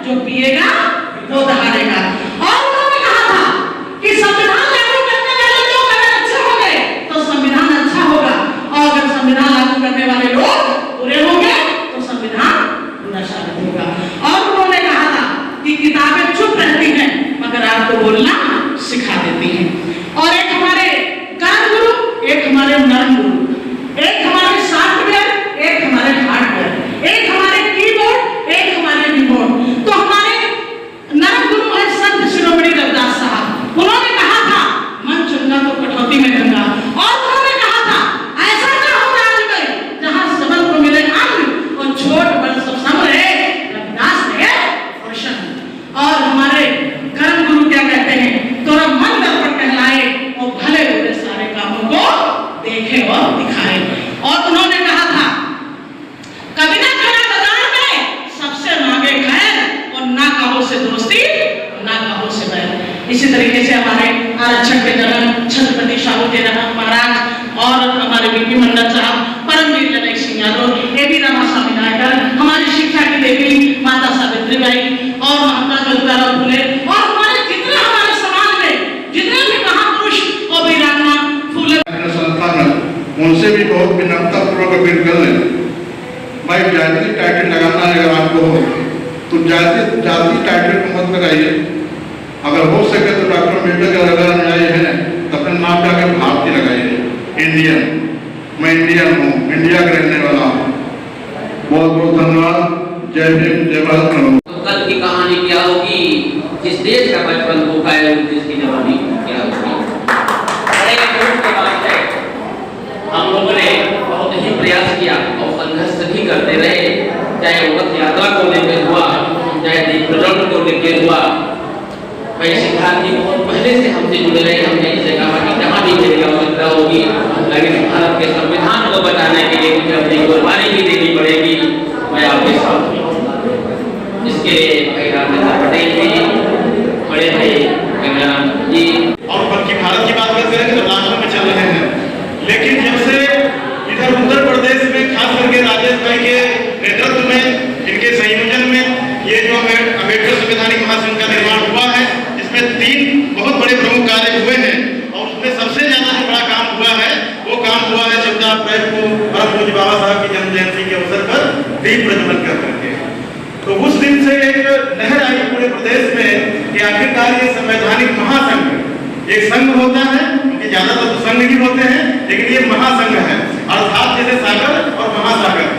जो पिएगा वो दहाड़ेगा। और उन्होंने कहा था कि संविधान लागू करने वाले लोग अगर अच्छे हो गए तो संविधान अच्छा होगा, और अगर संविधान लागू करने वाले लोग बुरे होंगे तो संविधान बुरा साबित होगा। और उन्होंने कहा था कि किताबें चुप रहती हैं मगर आपको बोलना सिखा देती हैं। और एक हमारे कर्म गुरु, एक हमारे नर्म गुरु, एक हमारे सॉफ्टवेयर, एक हमारे हार्डवेयर, एक हमारे कीबोर्ड, एक हमारे कीबोर्ड। तो हमारे नर्म गुरु है संत शिरोमणि रविदास साहब। उन्होंने कहा था मन चंगा तो कटौती में गंगा। और उन्होंने कहा था ऐसा क्या होता है में जहां सबल को मिले अंग और छोट बड़ सब सम रहे, रविदास ने रोशन। और हमारे कर्म गुरु क्या कहते हैं, तोरा मन दर्पण कहलाए और भले बुरे सारे कामों को देखे और दिखाए। और उन्होंने कहा था कभी ना खड़ा बाजार में सबसे मांगे खैर, और ना कहो से दोस्ती ना कहो से बैर। इसी तरीके से हमारे आरक्षक के जनक छत्रपति साहू जी महाराज और हमारे बीपी मंडल साहब, परमवीर ललित सिंह यादव, एबी रामास्वामी नायकर, हमारी शिक्षा की देवी माता सावित्रीबाई और महात्मा ज्योतिराव फुले, और हमारे जितने हमारे समाज में जितने भी महापुरुष और वीरांगना फुले संस्थान, उनसे भी बहुत विनम्रता पूर्वक अपील कर लें। भाई जाति टाइटल लगाना है अगर आपको हो तो जाति टाइटल को मत लगाइए। अगर हो सके तो डॉक्टर अम्बेडकर अगर न्याय है तो अपने नाम जाकर भारतीय लगाइए, इंडियन। मैं इंडियन हूँ, इंडिया का रहने वाला हूँ। बहुत बहुत धन्यवाद। जय भीम, जय भारत। कल की कहानी क्या होगी, जिस देश का बचपन भूखा है उस देश की जवानी क्या होगी। बड़े अफसोस की बात है, हम लोगों ने बहुत ही प्रयास किया और संघर्ष भी करते रहे, चाहे वो रथ यात्रा को लेकर हुआ, चाहे दीपोत्सव को लेकर हुआ। भाई सिद्धार्थ जी बहुत पहले से हमसे जुड़े रहे, हमने इसे कहा कि जहाँ भी मेरी आवश्यकता होगी, लेकिन भारत के संविधान को बचाने के लिए मुझे अपनी कुर्बानी भी देनी पड़ेगी, मैं आपके साथ हूँ। इसके लिए पटेल जी, बड़े भाई जी, और बल्कि भारत की बात करते हैं तो राष्ट्र में चल रहे हैं। लेकिन जब से इधर उत्तर प्रदेश में खास करके राजेश भाई के नेतृत्व में, इनके संयोजन में ये जो अम्बेडकर संवैधानिक महासंघ का निर्माण हुआ है, जिसमें 3 बहुत बड़े प्रमुख कार्य हुए हैं, और उसमें सबसे ज्यादा जो बड़ा काम हुआ है वो काम हुआ है 14 अप्रैल को परम पूज्य बाबा साहब की जन्म जयंती के अवसर पर दीप प्रज्वलन कर करके। तो उस दिन से एक लहर आई पूरे प्रदेश में कि आखिरकार ये संवैधानिक महासंघ, एक संघ होता है, क्योंकि ज्यादातर तो संघ ही होते हैं, लेकिन ये महासंघ है, अर्थात जैसे सागर और महासागर।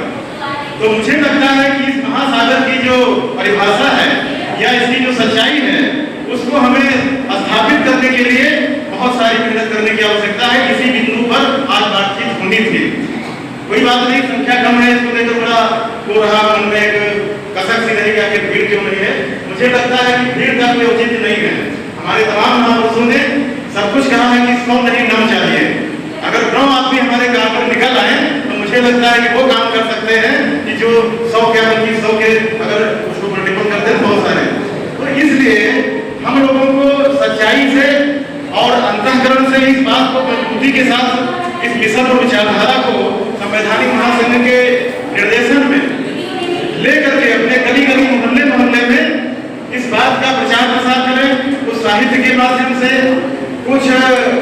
तो मुझे लगता है कि इस महासागर की जो परिभाषा है या इसकी जो सच्चाई है उसको हमें स्थापित करने के लिए बहुत सारी मेहनत करने की आवश्यकता है। इसी बिंदु पर आज बातचीत होनी थी। कोई बात नहीं, संख्या कम है, इसको लेकर बड़ा हो रहा मन में एक कसक सी नहीं कि भीड़ क्यों नहीं है। मुझे लगता है कि भीड़ का कोई औचित्य नहीं है। हमारे तमाम महापुरुषों ने सब कुछ कहा है कि 100 नहीं 9 चाहिए। अगर 9 आदमी हमारे काम पर निकल आए तो मुझे लगता है कि वो काम कर सकते हैं कि जो 100 क्या बल्कि 100 के अगर उसको मल्टीपल करते हैं बहुत सारे। तो इसलिए हम लोगों को सच्चाई से और अंतःकरण से इस बात को मजबूती के साथ इस मिशन और विचारधारा को संवैधानिक महासंघ के निर्देशन में लेकर के अपने गली गली मोहल्ले मोहल्ले में इस बात का प्रचार प्रसार करें। कुछ साहित्य के माध्यम से, कुछ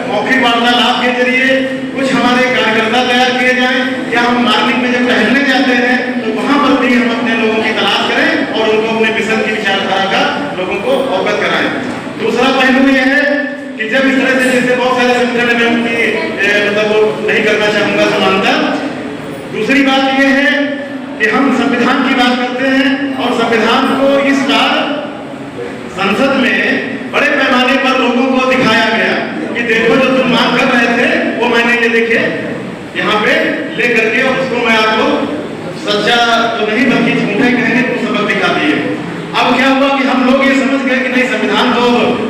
मौखिक वार्तालाप के जरिए, कुछ हमारे कार्यकर्ता तैयार किए जाएं, या हम मार्केट में जब टहलने जाते हैं तो वहां पर भी हम अपने लोगों की तलाश करें और उनको अपने मिशन की विचारधारा का लोगों को अवगत कराएं। दूसरा पहलू यह है कि जब इस तरह से जैसे बहुत सारे संगठन में उनकी मतलब नहीं करना चाहूंगा समानता। दूसरी बात यह है कि हम संविधान की बात करते हैं और संविधान को इस बार संसद में बड़े पैमाने पर लोगों को दिखाया गया कि देखो जो तुम मांग कर रहे थे वो मैंने ये देखे यहाँ पे ले करके, और उसको मैं आपको सच्चा तो नहीं बल्कि झूठे कहेंगे तो सबक दिखा दिए। अब क्या हुआ कि हम लोग ये समझ गए कि नहीं, संविधान तो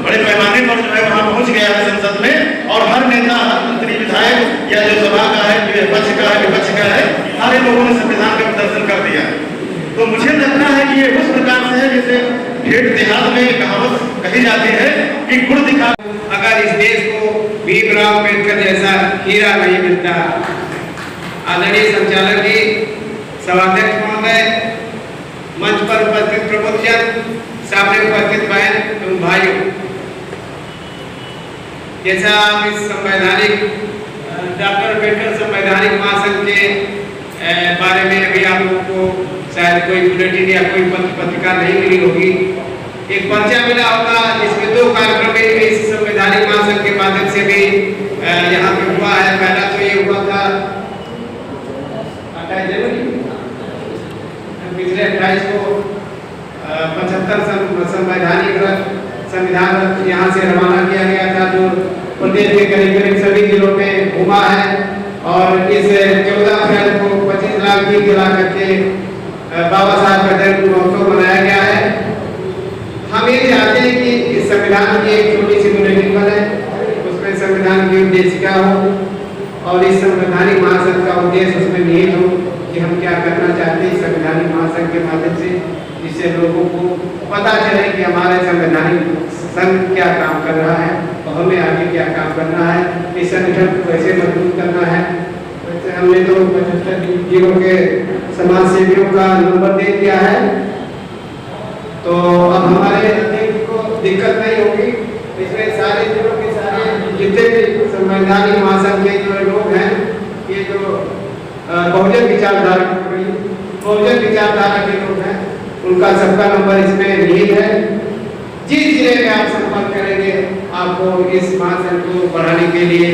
बड़े पैमाने पर जो है वहां पहुंच गया है संसद में, और हर नेता, हर मंत्री, विधायक या जो सभा का है, पक्ष का है, विपक्ष का है, सारे लोगों ने संविधान का प्रदर्शन कर दिया। तो मुझे लगता है कि ये उस प्रकार से है जैसे ठेठ देहात में कहावत कही जाती है कि गुड़ दिखा। अगर इस देश को भीमराव अम्बेडकर जैसा हीरा नहीं मिलता। आदरणीय संचालक जी, सभाध्यक्ष महोदय, मंच पर उपस्थित प्रबुद्धजन, सामने उपस्थित बहन एवं भाइयों, जैसा आप इस संवैधानिक डॉक्टर अम्बेडकर संवैधानिक महासंघ के बारे में अभी आप लोगों को शायद कोई बुलेटिन या कोई पत्रिका नहीं मिली होगी, एक पर्चा मिला होगा जिसमें 2 कार्यक्रम इस संवैधानिक महासंघ के माध्यम से भी यहाँ पे हुआ है। पहला तो ये हुआ था 28 जनवरी, पिछले 28 को 75 संविधान रथ यहाँ से रवाना किया गया था, जो प्रदेश के करीब सभी जिलों में घूमा है। और इस 14 अप्रैल को 25 लाख गीत जला करके बाबा साहब का जन्म महोत्सव मनाया गया है। हम ये चाहते हैं कि इस संविधान की एक छोटी सी बुलेटिन बने, उसमें संविधान की उद्देशिका हो और इस संवैधानिक महासंघ का उद्देश्य उसमें निहित हो कि हम क्या करना चाहते हैं संवैधानिक महासंघ के माध्यम से, जिससे लोगों को पता चले कि हमारे संवैधानिक संघ क्या काम कर रहा है और हमें आगे क्या काम करना है, इस संगठन को कैसे मजबूत करना है। वैसे हमने तो 75 जिलों के समाज सेवियों का नंबर दे दिया है, तो अब हमारे अध्यक्ष को दिक्कत नहीं होगी। इसमें सारे जिलों के सारे जितने भी संवैधानिक महासंघ के जो लोग हैं, ये जो बहुजन विचारधारा के लोग हैं, उनका सबका नंबर इसमें निहित है। जिस जिले में आप संपर्क करेंगे आपको इस महासंघ को बढ़ाने के लिए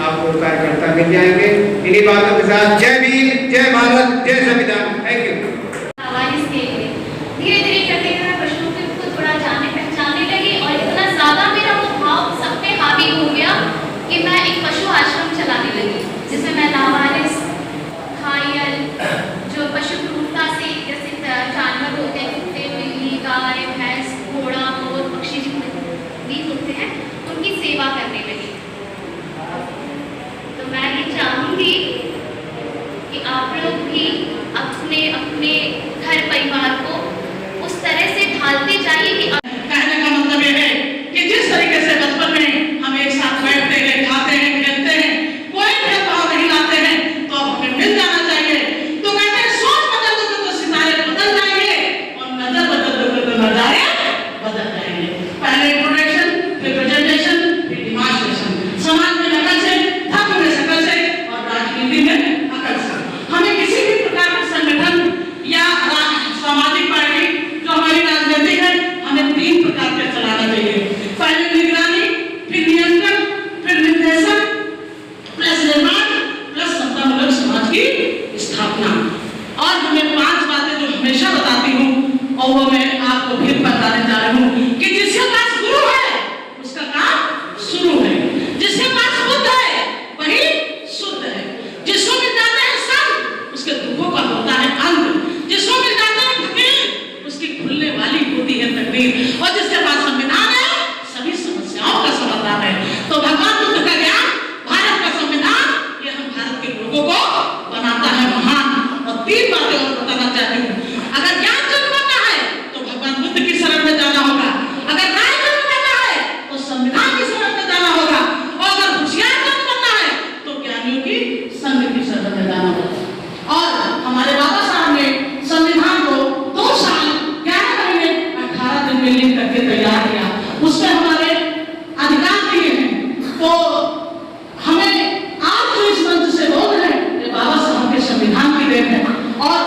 आपको कार्यकर्ता मिल जाएंगे। इन्हीं बातों के साथ जय भीम, जय भारत, जय संविधान। Thank you. धीरे धीरे करते हुए प्रश्नों को थोड़ा जाने पहचानने लगी और इतना ज्यादा मेरा वो भाव सब पे हावी हो गया कि मैं एक पशु आश्रम चलाने लगी, जिसमें मैं लावारिस घायल जो पशु क्रूरता से ग्रसित जानवर होते हैं, कुत्ते, बिल्ली, गाय, भैंस, घोड़ा, मोर, पक्षी भी होते हैं, उनकी सेवा करने लगी। तो मैं ये चाहूंगी कि आप लोग भी अपने अपने घर परिवार को उस तरह से ढालते जाइए कि कहने का मतलब ये है कि जिस तरीके से बचपन में हम एक साथ बैठते हैं, खाते हैं, खेलते हैं, कोई भेदभाव नहीं लाते हैं, तो अब हमें मिल जाना चाहिए। तो कहते हैं सोच बदल दो तो सितारे बदल जाएंगे और नजर बदल दो तो नजारे बदल जाएंगे। पहले इंट्रोडक्शन, फिर प्रेजेंटेशन, फिर डिमांस्ट्रेशन। समाज में नकल से, धर्म में शकल से और राजनीति में अकल से। हमें किसी भी प्रकार का संगठन या सामाजिक पार्टी जो हमारी राजनीति है, हमें 3 प्रकार के चलाना चाहिए। पहले निगरानी, फिर नियंत्रण, फिर निर्देशन, प्लस निर्माण, प्लस समतामूलक समाज की स्थापना। और हमें 5 बातें जो हमेशा बताती हूँ और वो मैं आपको फिर बताने जा रही हूँ कि जिसके पास गुरु है उसका काम शुरू है, जिसके पास बुद्ध है वही शुद्ध है, जिसको मिल जाता है संग उसके दुखों का होता है अंत, जिसको मिल जाता है फकीर उसकी खुलने वाली होती है तकदीर, और जिसके पास संविधान है सभी समस्याओं का समाधान है। तो भगवान बुद्ध का ज्ञान, भारत का संविधान, ये हम भारत के लोगों को बनाता है महान। और 3 बातें और बताना चाहती हूँ। अगर ज्ञान जन्म करना है तो भगवान बुद्ध की शरण में जाना होगा, अगर न्याय जन्म करना है तो संविधान की शरण में जाना होगा, और अगर होशियार जन्म करना है तो ज्ञानियों की संघ की शरण में जाना होगा। और हमारे बाबा साहब ने संविधान को 2 साल 11 महीने 18 दिन में लिख करके तैयार किया, उसमें हमारे अधिकार दिए हैं। तो हमें आज जो इस मंच से बोल रहे हैं ये बाबा साहब के संविधान की देन है। और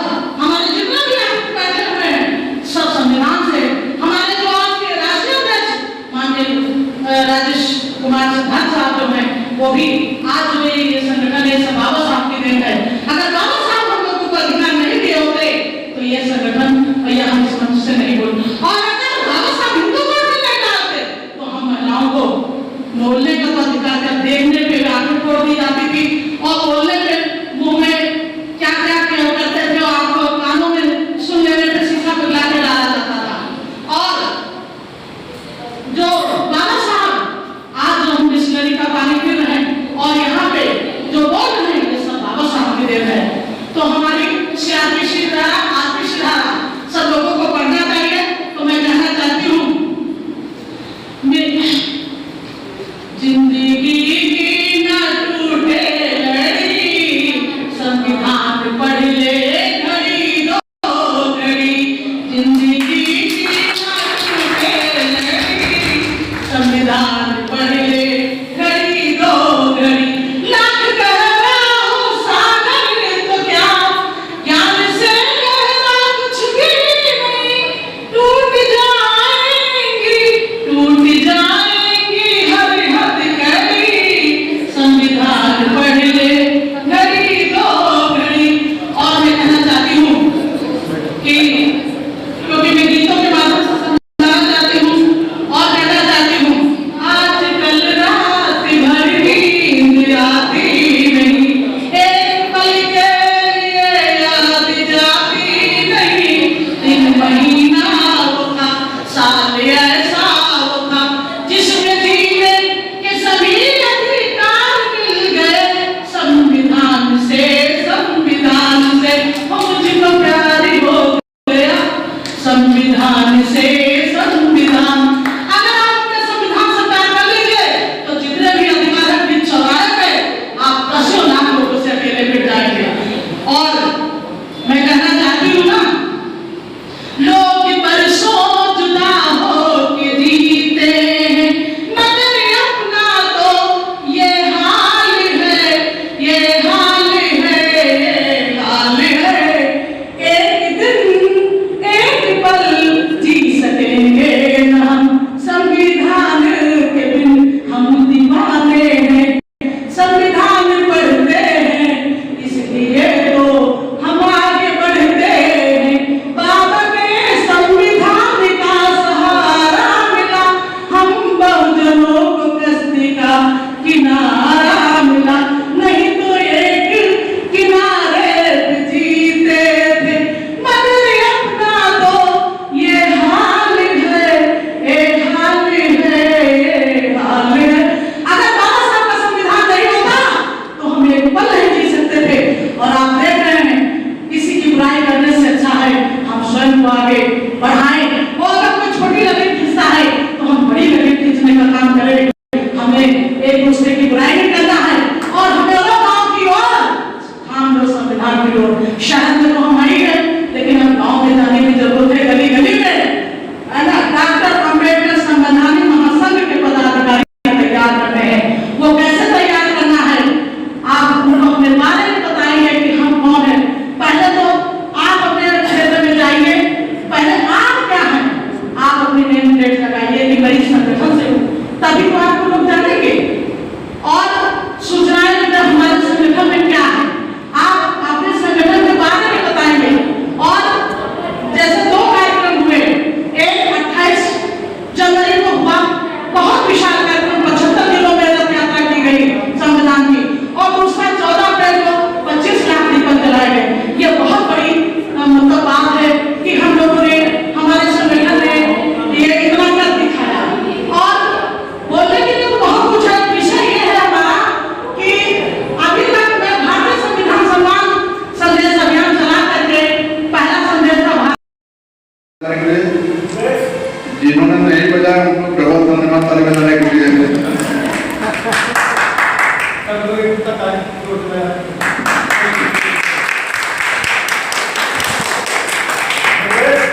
जिन्होंने नहीं बजाया उनको प्रबल धन्यवाद ताली बजाने के लिए।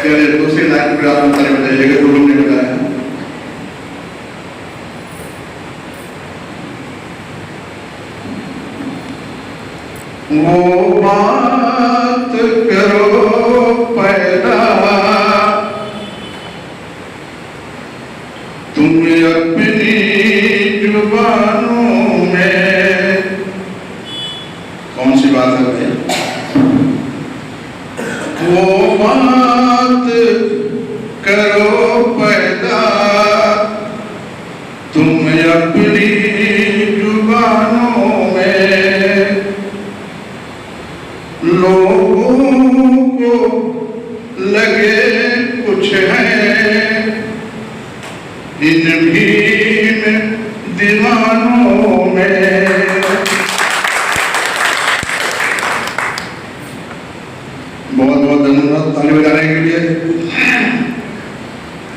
चलिए दूसरी लाइन पर आप ताली बजाइएगा, दो लोग ने बजाया। वो बात करो पैदा तुम अपनी जुबानों में। कौन सी बात है? वो बात करो पैदा तुम अपनी जुबानों में। लोगों को लगे कुछ है इन भीम दीवानों में। बहुत बहुत धन्यवाद ताली बजाने के लिए।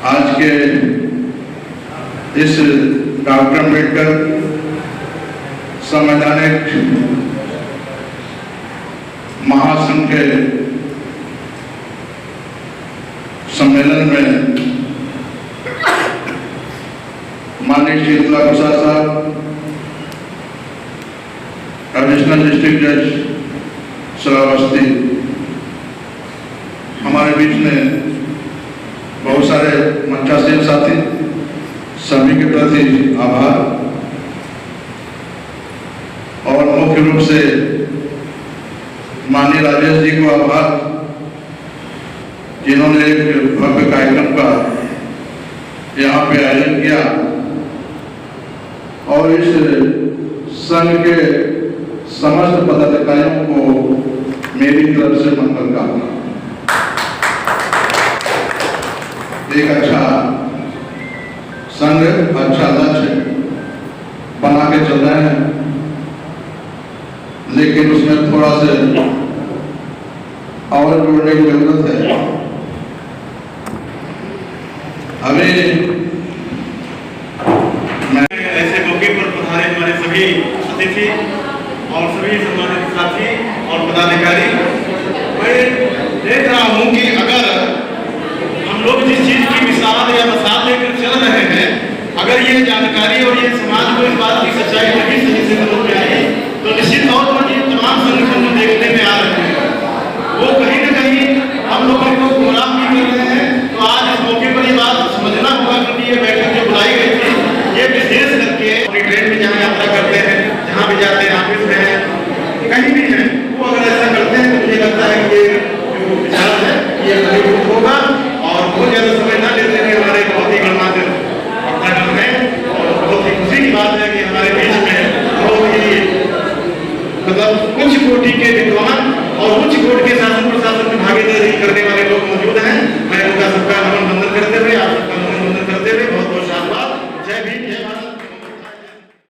आज के इस डॉक्टर अम्बेडकर संवैधानिक महासंघ के सम्मेलन में माननीय शीतला प्रसाद साहब, एडिशनल डिस्ट्रिक्ट जज श्रावस्ती, हमारे बीच में बहुत सारे मंचासीन साथी, सभी के प्रति आभार। और मुख्य रूप से माननीय राजेश जी को आभार, जिन्होंने एक भव्य कार्यक्रम का यहाँ पे आयोजन किया और इस संघ के समस्त पदाधिकारियों को मेरी तरफ से मंगल कामना। एक अच्छा संघ, अच्छा लक्ष्य बना के चल रहे हैं, लेकिन उसमें थोड़ा से और जोड़ने की जरूरत है। अभी ऐसे मौके पर पधारे हमारे सभी अतिथि और सभी सम्मानित साथी और पदाधिकारी, मैं देख रहा हूं कि अगर हम लोग जिस चीज की मिसाल या मिसाल लेकर चल रहे हैं, अगर ये जानकारी और ये समाज को इस बात की सच्चाई नहीं सही से समझ में आई, तो निश्चित तौर पर ये तमाम संगठन जो देखने में आ रहे हैं वो कहीं न कहीं हम लोगों को गुमराह भी कर रहे हैं। तो आज इस मौके पर ये बात समझना होगा, क्योंकि ये बैठक जो बुलाई गई थी, ये विशेष करके अपनी ट्रेन में जहाँ यात्रा करते हैं, जहाँ भी जाते हैं, ऑफिस में हैं, कहीं भी हैं, वो अगर ऐसा करते हैं तो मुझे लगता है कि ये जो विचार है ये फलीभूत होगा। और बहुत ज़्यादा समय न लेते हुए हमारे बहुत ही गणमान्य वक्तागण हैं, और बहुत ही खुशी की बात है कि हमारे बीच में बहुत ही मतलब उच्च कोटि के विद्वान और उच्च कोटि के शासन प्रशासन में भागीदारी करने वाले लोग मौजूद हैं।